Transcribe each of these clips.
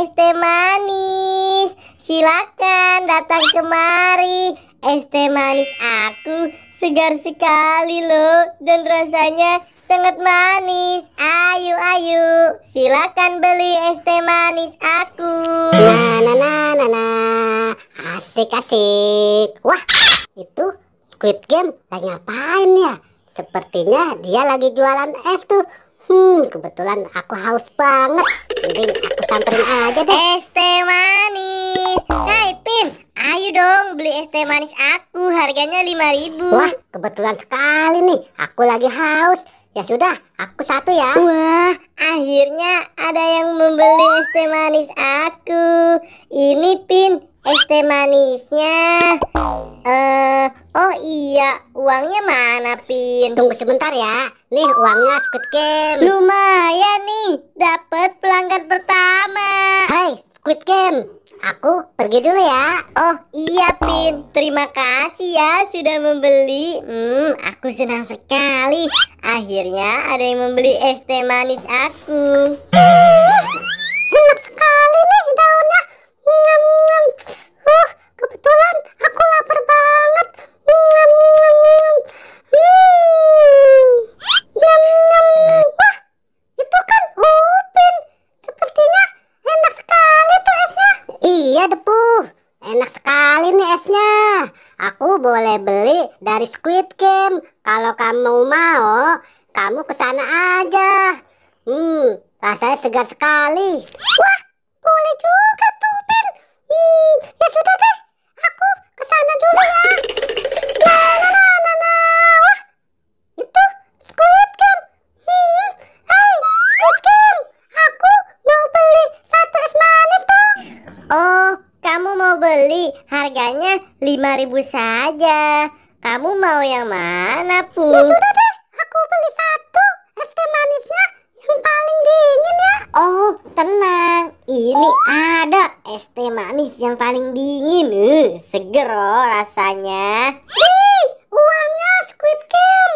es teh manis. Silakan datang kemari. Es teh manis aku segar sekali loh, dan rasanya sangat manis. Ayo, ayo, silakan beli es teh manis aku. Asik asik. Wah, itu Squid Game lagi ngapain ya? Sepertinya dia lagi jualan es tuh. Kebetulan aku haus banget. Mending aku samperin aja deh. Es teh manis. Hai Pin, ayo dong beli es teh manis aku. Harganya 5.000. Wah, kebetulan sekali nih. Aku lagi haus. Ya sudah, aku satu ya. Wah, akhirnya ada yang membeli es teh manis aku. Ini Pin, es teh manisnya. Oh iya, uangnya mana Pin? Tunggu sebentar ya. Nih uangnya Squid Game. Lumayan nih, dapat pelanggan pertama. Hai Squid Game, aku pergi dulu ya. Oh iya Pin, terima kasih ya sudah membeli. Aku senang sekali. Akhirnya ada yang membeli es teh manis aku. Enak sekali nih daunnya. Nyam, nyam. Kebetulan aku lapar banget. Nyam, nyam, nyam. Nyam, nyam. Wah, itu kan Upin. Sepertinya enak sekali tuh esnya. Iya Depu, enak sekali nih esnya. Aku boleh beli dari Squid Game. Kalau kamu mau, kamu kesana aja. Rasanya segar sekali. Wah, boleh juga tuh Upin. Ya sudah deh, aku kesana dulu ya. Wah, itu Squid Game. Hai Squid Game, aku mau beli satu es manis dong. Oh, kamu mau beli? Harganya 5.000 saja. Kamu mau yang mana, Pu? Ya sudah deh, aku beli satu es teh manisnya yang paling dingin ya. Oh, tenang. Ini ada es teh manis yang paling dingin. Seger loh rasanya. Nih, uangnya Squid Game.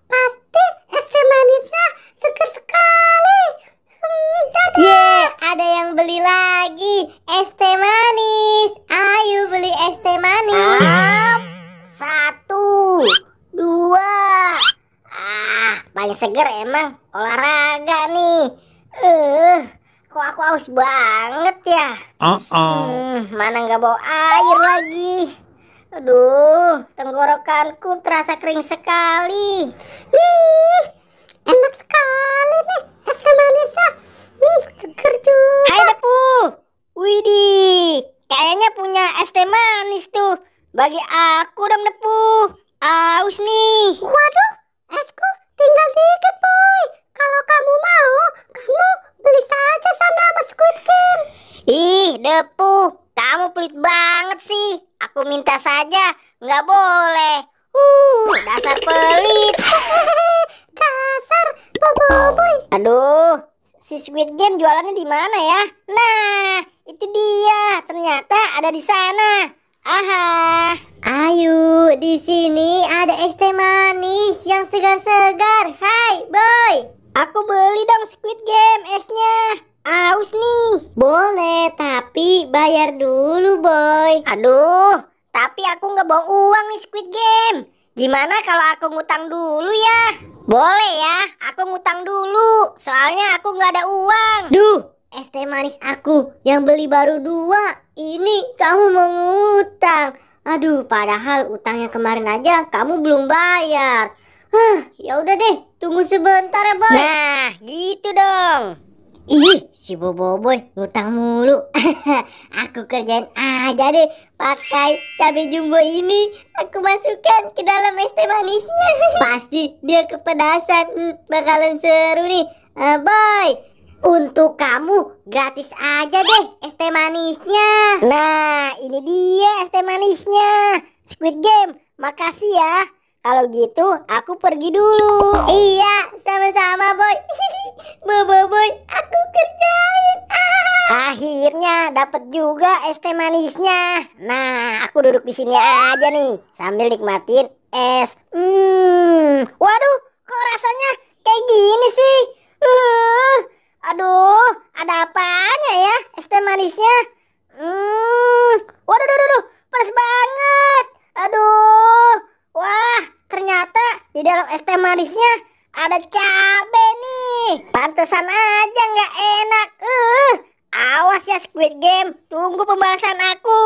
Pasti es teh manisnya seger sekali. Ada yang beli lagi es teh manis. Ayo beli es teh manis. 1, 2. Paling seger emang olahraga nih. Kok aku haus banget ya? Mana nggak bawa air lagi. Aduh, tenggorokanku terasa kering sekali. Enak sekali nih es teh manisnya. Seger juga. Hai Depu. Widih, kayaknya punya es teh manis tuh. Bagi aku dong Depu. Aus nih. Waduh, esku tinggal dikit boy. Kalau kamu mau, kamu beli saja sama Squid Game. Ih Depu, kamu pelit banget sih. Aku minta saja, nggak boleh. Dasar pelit. Dasar boboiboy. Aduh, si Squid Game jualannya di mana ya? Nah, itu dia. Ternyata ada di sana. Aha. Ayo, di sini ada es teh manis yang segar-segar. Hai, boy. Aku beli dong Squid Game esnya. Aus nih. Boleh, tapi bayar dulu, boy. Aduh, tapi aku nggak bawa uang nih Squid Game. Gimana kalau aku ngutang dulu ya? Boleh ya, aku ngutang dulu. Soalnya aku nggak ada uang. Duh, es teh manis aku yang beli baru 2. Ini kamu mau ngutang. Aduh, padahal utangnya kemarin aja kamu belum bayar. Ya udah deh, tunggu sebentar ya, boy. Nah, gitu dong. Ih, si Boboiboy ngutang mulu. Aku kerjain aja deh pakai cabai jumbo ini. Aku masukkan ke dalam es teh manisnya. Pasti dia kepedasan. Bakalan seru nih. Boy, untuk kamu gratis aja deh es teh manisnya. Nah, ini dia es teh manisnya. Squid Game, makasih ya. Kalau gitu aku pergi dulu. Iya, sama-sama boy. Boy, aku kerjain. Akhirnya dapat juga es teh manisnya. Nah, aku duduk di sini aja nih sambil nikmatin es. Waduh, kok rasanya kayak gini sih? Aduh, ada apanya ya? es teh manisnya. Waduh, waduh, panas banget. Aduh, wah, ternyata di dalam es teh manisnya ada cabe nih. Pantesan aja nggak enak. Awas ya Squid Game, tunggu pembahasan aku.